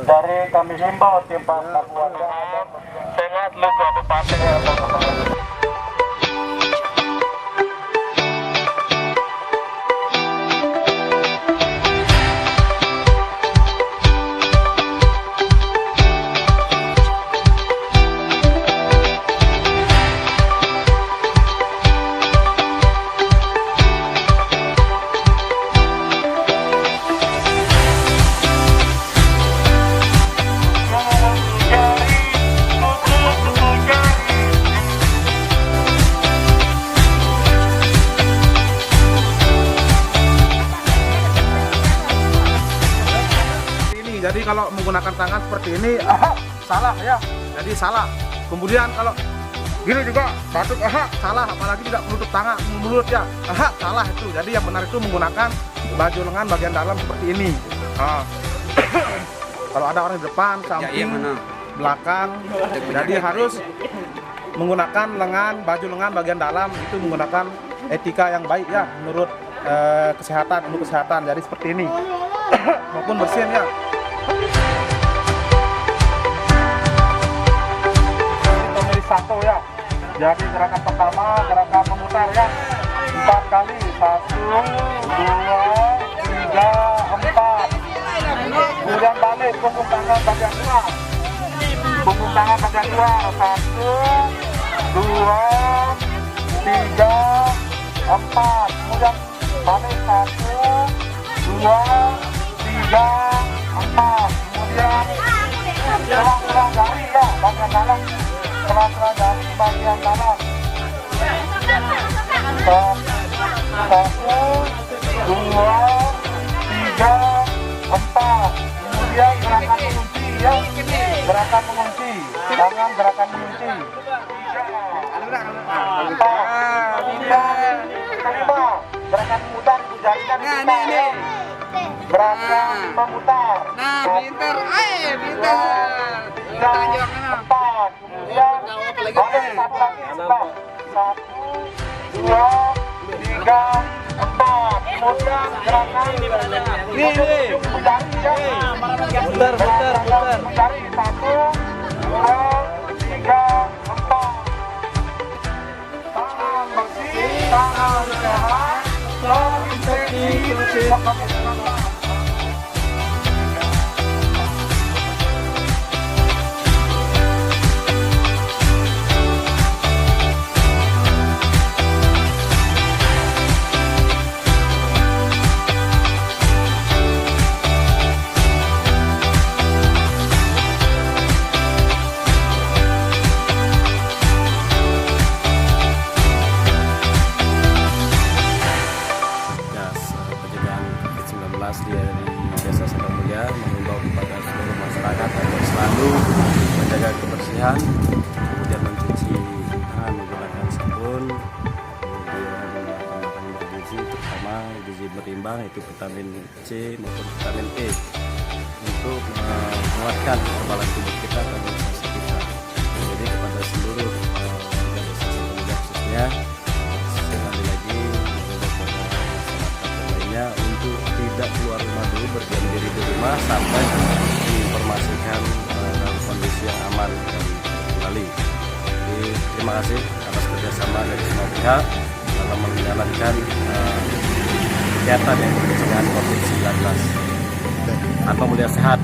Dari kami himbau tim Pakuan Sengat lu Kabupaten Jadi kalau menggunakan tangan seperti ini, salah ya. Jadi salah. Kemudian kalau gini juga batuk, salah. Apalagi tidak menutup tangan, mulut ya, salah itu. Jadi yang benar itu menggunakan baju lengan bagian dalam seperti ini. Kalau ada orang di depan, samping, belakang, jadi harus menggunakan baju lengan bagian dalam itu menggunakan etika yang baik ya, menurut kesehatan, untuk kesehatan. Jadi seperti ini, maupun bersin ya. Satu ya. Jadi gerakan pertama gerakan memutar ya. 4 kali. 1, 2, 3, 4. Kemudian balik punggung tangan bagian 2. Punggung tangan bagian 2. 1, 2, 3, 4. Kemudian balik 1, 2, 3, 4. Kemudian ulang dari ya bagian dalam. Selang-selang dari bagian dalam. 1, 2, 3, 4. Kemudian gerakan mengunci ya. Gerakan mengunci. Tangan gerakan mengunci. 4, 5. Gerakan memutar jarinya diputar ya. Gerakan memutar. Nah, pinter. Pinter. 4. Kemudian balik satu lagi sebelah. 1, 2, 3, 4. Kemudian gerakan mencari ya. Mencari 1, 2, 3, 4. Tangan bersih, tangan sehat, terinfeksi. Dari Desa Sendang Mulia mengimbau kepada seluruh masyarakat agar selalu menjaga kebersihan, kemudian mencuci tangan menggunakan sabun, kemudian menggunakan gizi, terutama gizi berimbang itu vitamin C maupun vitamin E untuk menguatkan kekebalan tubuh kita dan imunitas kita. Jadi kepada seluruh warga Desa Sendang Mulia khususnya sekali lagi mengimbau kepada masyarakat yang lainnya untuk tidak keluar rumah dulu, berdiam diri di rumah sampai diinformasikan dalam kondisi yang aman dan kembali. Jadi terima kasih atas kerjasama dari semua pihak dalam menjalankan kegiatan yang pencegahan COVID-19. Tanpa Mulia sehat.